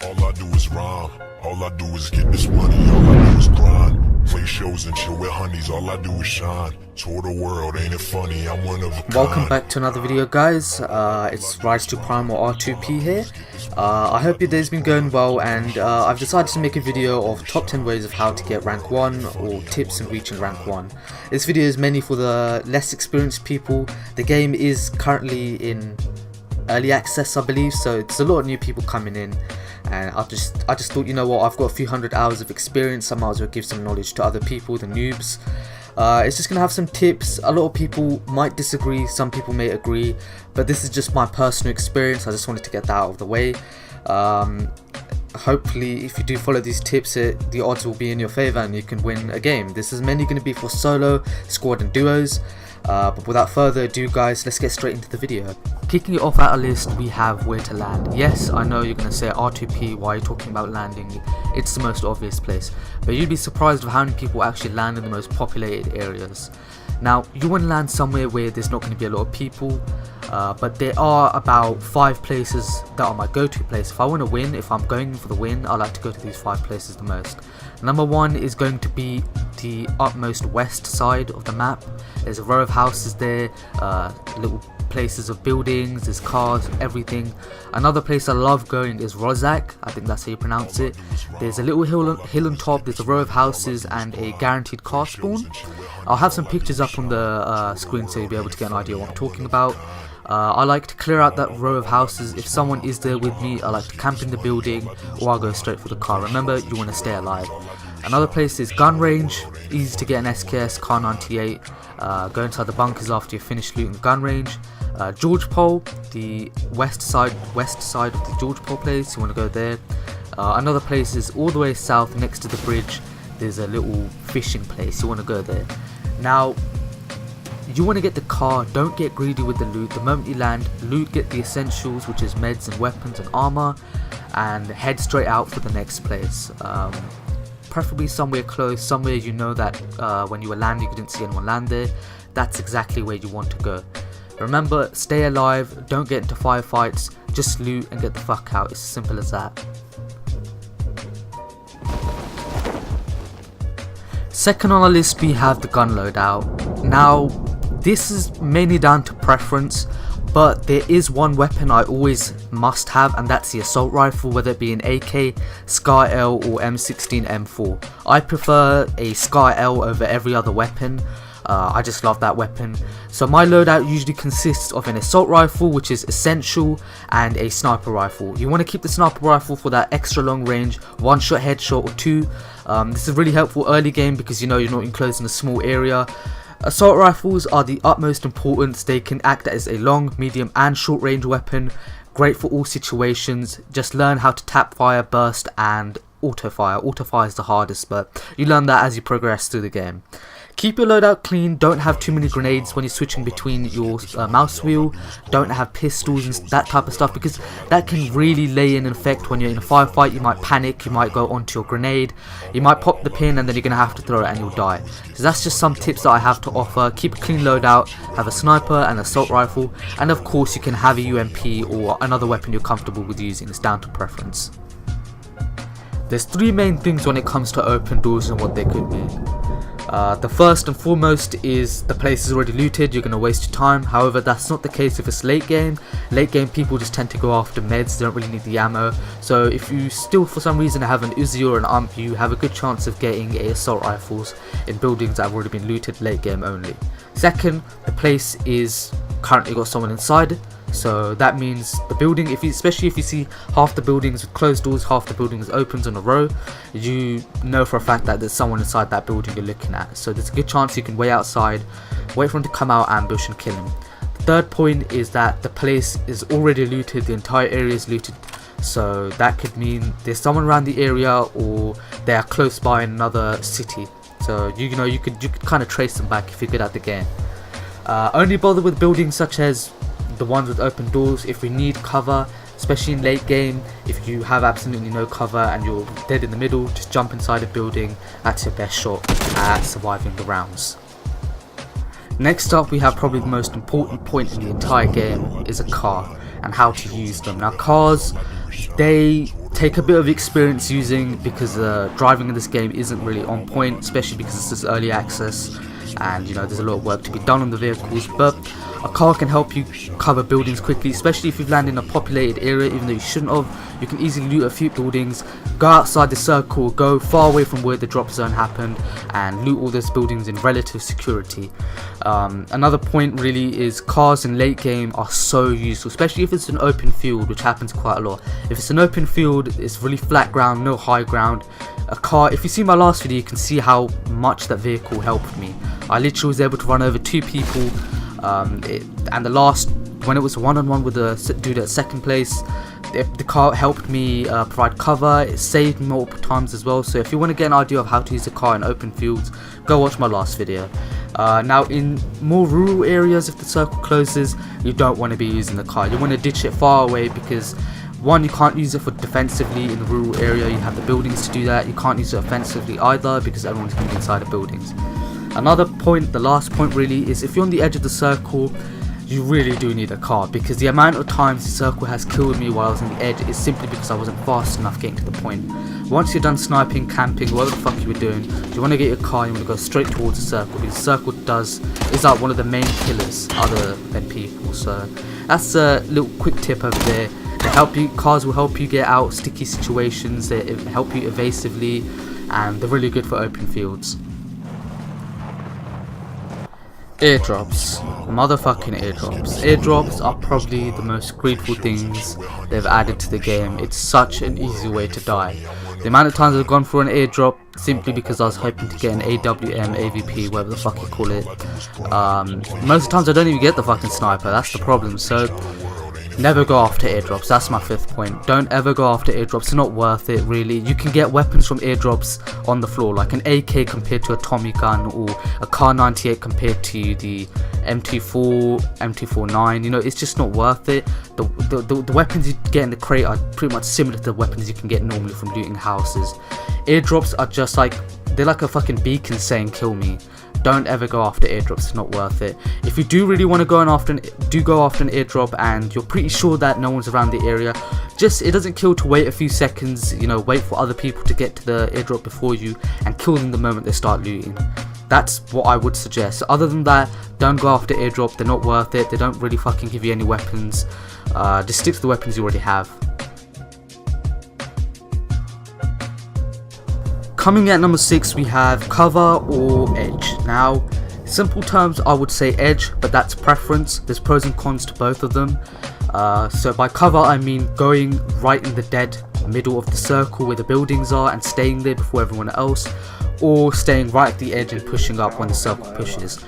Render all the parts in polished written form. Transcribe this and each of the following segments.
All I do is rhyme, all I do is get this money, all I do is grind. Play shows and chill with honeys, all I do is shine. Tour the world, ain't it funny, I'm one of a kind. Welcome back to another video, guys. It's Rise to Prime or R2P here. I hope your day's been going well, and I've decided to make a video of top 10 ways of how to get rank 1 or tips in reaching rank 1. This video is mainly for the less experienced people. The game is currently in early access, I believe, so it's a lot of new people coming in. And I just thought, you know what, I've got a few hundred hours of experience, I might as well give some knowledge to other people, the noobs. It's just going to have some tips. A lot of people might disagree, some people may agree, but this is just my personal experience. I just wanted to get that out of the way. Hopefully if you do follow these tips, the odds will be in your favour and you can win a game. This is mainly going to be for solo, squad and duos. But without further ado, guys, let's get straight into the video. Kicking it off at a list, we have where to land. Yes, I know you're going to say R2P, why are you talking about landing? It's the most obvious place, but you'd be surprised of how many people actually land in the most populated areas. Now, you want to land somewhere where there's not going to be a lot of people, but there are about 5 places that are my go-to place. If I want to win, if I'm going for the win, I like to go to these 5 places the most. Number 1 is going to be the utmost west side of the map. There's a row of houses there, little places of buildings, there's cars, everything. Another place I love going is Rozak, I think that's how you pronounce it. There's a little hill on top, there's a row of houses and a guaranteed car spawn. I'll have some pictures up on the screen so you'll be able to get an idea of what I'm talking about. I like to clear out that row of houses. If someone is there with me, I like to camp in the building, or I'll go straight for the car. Remember, you want to stay alive. Another place is gun range, easy to get an SKS, Car 98. Go inside the bunkers after you finish looting the gun range. George Pole, the west side of the George Pole place, you want to go there. Another place is all the way south next to the bridge. There's a little fishing place, you want to go there. Now, you want to get the car, don't get greedy with the loot. The moment you land, loot, get the essentials, which is meds and weapons and armor, and head straight out for the next place. Preferably somewhere close, somewhere you know that when you were landing you didn't see anyone land there. That's exactly where you want to go. Remember, stay alive, don't get into firefights, just loot and get the fuck out. It's as simple as that. Second on our list, we have the gun loadout. Now, this is mainly down to preference, but there is one weapon I always must have, and that's the assault rifle, whether it be an AK, Scar L or M16 M4. I prefer a Scar L over every other weapon. I just love that weapon. So my loadout usually consists of an assault rifle, which is essential, and a sniper rifle. You want to keep the sniper rifle for that extra long range, 1-shot headshot or 2. This is really helpful early game because you know you're not enclosed in a small area. Assault rifles are the utmost importance. They can act as a long, medium and short range weapon. Great for all situations. Just learn how to tap fire, burst and auto fire. Auto fire is the hardest, but you learn that as you progress through the game. Keep your loadout clean, don't have too many grenades when you're switching between your mouse wheel, don't have pistols and that type of stuff, because that can really lay in effect when you're in a firefight. You might panic, you might go onto your grenade, you might pop the pin and then you're going to have to throw it and you'll die. So that's just some tips that I have to offer. Keep a clean loadout, have a sniper and assault rifle, and of course you can have a UMP or another weapon you're comfortable with using. It's down to preference. There's 3 main things when it comes to open doors and what they could be. The first and foremost is the place is already looted, you're going to waste your time. However, that's not the case if it's late game. Late game people just tend to go after meds, they don't really need the ammo. So if you still for some reason have an Uzi or an AMP, you have a good chance of getting assault rifles in buildings that have already been looted, late game only. Second, the place is currently got someone inside. So that means the building, especially if you see half the buildings with closed doors, half the buildings open in a row, you know for a fact that there's someone inside that building you're looking at. So there's a good chance you can wait outside, wait for him to come out, ambush and kill him. The third point is that the place is already looted, the entire area is looted. So that could mean there's someone around the area or they are close by in another city. So you could kind of trace them back if you're good at the game. Only bother with buildings such as the ones with open doors if we need cover, especially in late game. If you have absolutely no cover and you're dead in the middle, just jump inside a building. That's your best shot at surviving the rounds. Next up, we have probably the most important point in the entire game is a car and how to use them. Now, cars, they take a bit of experience using, because driving in this game isn't really on point, especially because this is early access and you know there's a lot of work to be done on the vehicles. But a car can help you cover buildings quickly, especially if you've landed in a populated area. Even though you shouldn't have, you can easily loot a few buildings, go outside the circle, go far away from where the drop zone happened, and loot all those buildings in relative security. Another point really is cars in late game are so useful, especially if it's an open field, which happens quite a lot. If it's an open field, it's really flat ground, no high ground. A car, if you see my last video, you can see how much that vehicle helped me. I literally was able to run over 2 people, and the last, when it was one-on-one with the dude at second place, the car helped me provide cover. It saved me multiple times as well. So if you want to get an idea of how to use a car in open fields, go watch my last video. Now in more rural areas, if the circle closes, you don't want to be using the car. You want to ditch it far away, because one, you can't use it for defensively in the rural area. You have the buildings to do that. You can't use it offensively either, because everyone's going to be inside the buildings. Another point, the last point really, is if you're on the edge of the circle, you really do need a car, because the amount of times the circle has killed me while I was on the edge is simply because I wasn't fast enough getting to the point. Once you're done sniping, camping, whatever the fuck you were doing, you want to get your car, you want to go straight towards the circle, because the circle is like one of the main killers other than people. So that's a little quick tip over there. Cars will help you get out of sticky situations, they help you evasively, and they're really good for open fields. Airdrops. Motherfucking airdrops. Airdrops are probably the most grateful things they've added to the game. It's such an easy way to die. The amount of times I've gone for an airdrop simply because I was hoping to get an AWM, AVP, whatever the fuck you call it. Most of the times I don't even get the fucking sniper, that's the problem. So never go after airdrops. That's my 5th point. Don't ever go after airdrops. It's not worth it, really. You can get weapons from airdrops on the floor, like an AK compared to a Tommy gun, or a Kar 98 compared to the MT4, MT49. You know, it's just not worth it. The weapons you get in the crate are pretty much similar to the weapons you can get normally from looting houses. Airdrops are just like, they're like a fucking beacon saying kill me. Don't ever go after airdrops, it's not worth it. If you do really want to go after an airdrop and you're pretty sure that no one's around the area, it doesn't kill to wait a few seconds, you know, wait for other people to get to the airdrop before you and kill them the moment they start looting. That's what I would suggest. Other than that, don't go after airdrop, they're not worth it, they don't really fucking give you any weapons. Just stick to the weapons you already have. Coming at number 6, we have cover or edge. Now, simple terms, I would say edge, but that's preference. There's pros and cons to both of them. So by cover, I mean going right in the dead middle of the circle where the buildings are and staying there before everyone else, or staying right at the edge and pushing up when the circle pushes.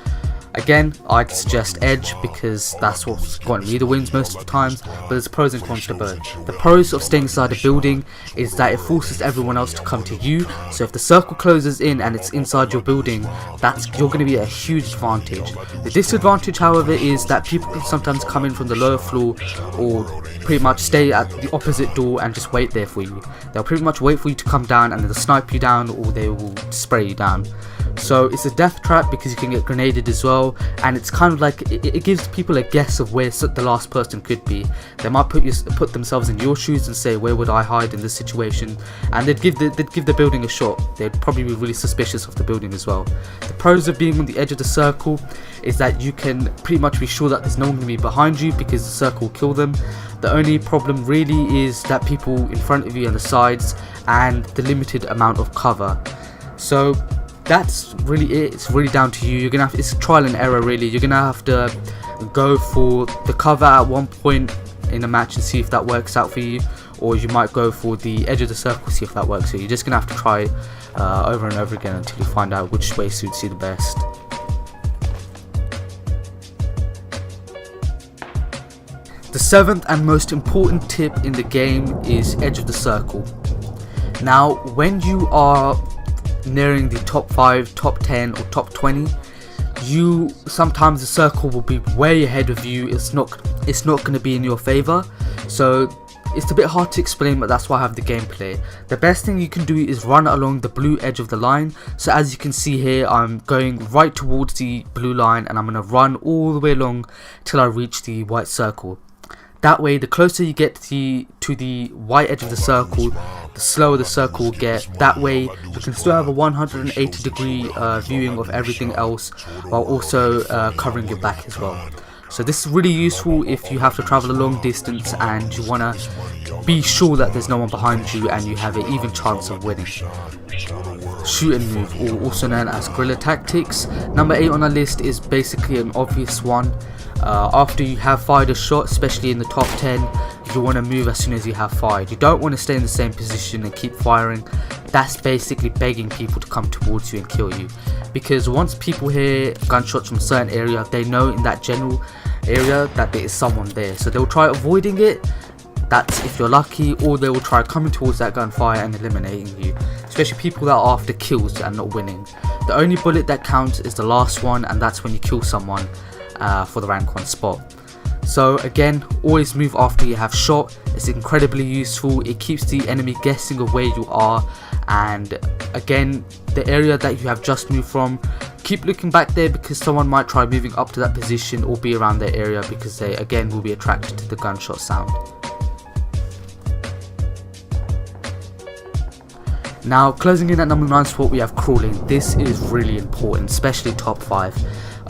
Again, I'd suggest edge because that's what's gotten me the wins most of the times, but there's pros and cons to both. The pros of staying inside a building is that it forces everyone else to come to you, so if the circle closes in and it's inside your building, you're going to be at a huge advantage. The disadvantage, however, is that people can sometimes come in from the lower floor or pretty much stay at the opposite door and just wait there for you. They'll pretty much wait for you to come down and they'll snipe you down or they will spray you down. So it's a death trap because you can get grenaded as well, and it's kind of like it gives people a guess of where the last person could be. They might put themselves in your shoes and say, where would I hide in this situation, and they'd give the building a shot. They'd probably be really suspicious of the building as well. The pros of being on the edge of the circle is that you can pretty much be sure that there's no one going to be behind you because the circle will kill them. The only problem really is that people in front of you and the sides and the limited amount of cover. So that's really it. It's really down to you. You're gonna have, it's trial and error really. You're gonna have to go for the cover at one point in a match and see if that works out for you, or you might go for the edge of the circle, see if that works for you. You're just gonna have to try over and over again until you find out which way suits you the best. The 7th and most important tip in the game is edge of the circle. Now, when you are nearing the top 5, top 10 or top 20, sometimes the circle will be way ahead of you. It's not going to be in your favor, so it's a bit hard to explain, but that's why I have the gameplay. The best thing you can do is run along the blue edge of the line. So as you can see here, I'm going right towards the blue line and I'm going to run all the way along till I reach the white circle. That way, the closer you get to the white edge of the circle, the slower the circle will get. That way, you can still have a 180-degree viewing of everything else, while also covering your back as well. So this is really useful if you have to travel a long distance and you want to be sure that there's no one behind you and you have an even chance of winning. Shoot and move, or also known as guerrilla tactics. Number 8 on our list is basically an obvious one. After you have fired a shot, especially in the top 10, you want to move as soon as you have fired. You don't want to stay in the same position and keep firing. That's basically begging people to come towards you and kill you, because once people hear gunshots from a certain area, they know in that general area that there is someone there, so they'll try avoiding it. That's if you're lucky, or they will try coming towards that gunfire and eliminating you, especially people that are after kills and not winning. The only bullet that counts is the last one, and that's when you kill someone for the rank 1 spot. So again, always move after you have shot. It's incredibly useful. It keeps the enemy guessing of where you are, and again, the area that you have just moved from, keep looking back there, because someone might try moving up to that position or be around that area, because they again will be attracted to the gunshot sound. Now, closing in at number 9 spot, we have crawling. This is really important, especially top 5.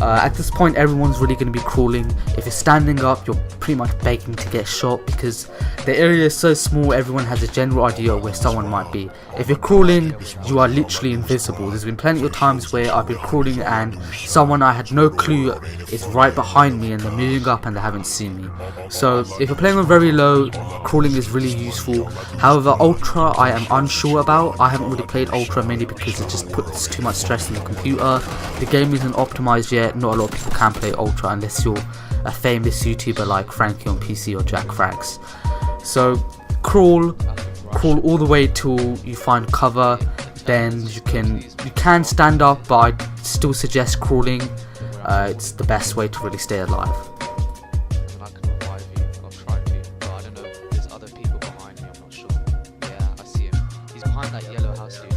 At this point, everyone's really going to be crawling. If you're standing up, you're pretty much begging to get shot, because the area is so small, everyone has a general idea of where someone might be. If you're crawling, you are literally invisible. There's been plenty of times where I've been crawling and someone I had no clue is right behind me, and they're moving up and they haven't seen me. So if you're playing on very low, crawling is really useful. However, ultra I am unsure about. I haven't really played ultra, mainly because it just puts too much stress on the computer. The game isn't optimized yet. Not a lot of people can play ultra unless you're a famous YouTuber like Frankie on PC or Jack Frags. So crawl all the way till you find cover. Then you can stand up, but I still suggest crawling. It's the best way to really stay alive. I can revive you. I'll try to, but I don't know. There's other people behind me. I'm not sure. Yeah, I see him. He's behind that yellow house, dude.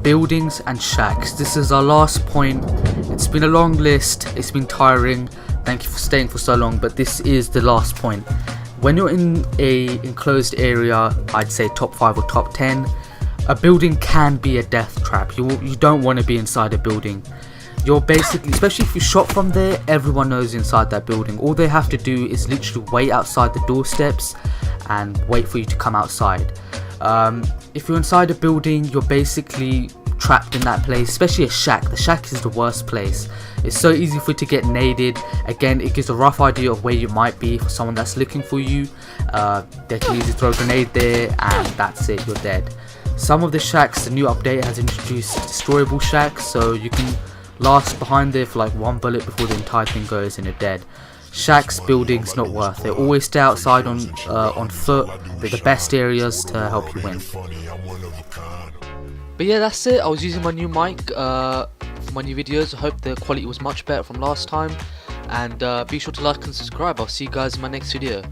Buildings and shacks. This is our last point. It's been a long list. It's been tiring. Thank you for staying for so long, but this is the last point. When you're in a enclosed area, I'd say top 5 or top 10, a building can be a death trap. You don't want to be inside a building. You're basically, especially if you shot from there, everyone knows inside that building. All they have to do is literally wait outside the doorsteps and wait for you to come outside. If you're inside a building, you're basically trapped in that place, especially a shack. The shack is the worst place. It's so easy for it to get naded. Again, it gives a rough idea of where you might be for someone that's looking for you. They can easily throw a grenade there and that's it, you're dead. Some of the shacks, the new update has introduced destroyable shacks, so you can last behind there for like 1 bullet before the entire thing goes and you're dead. Shacks, buildings, not worth it. Always stay outside on foot. They're the best areas to help you win. But yeah, that's it. I was using my new mic for my new videos. I hope the quality was much better from last time. And be sure to like and subscribe. I'll see you guys in my next video.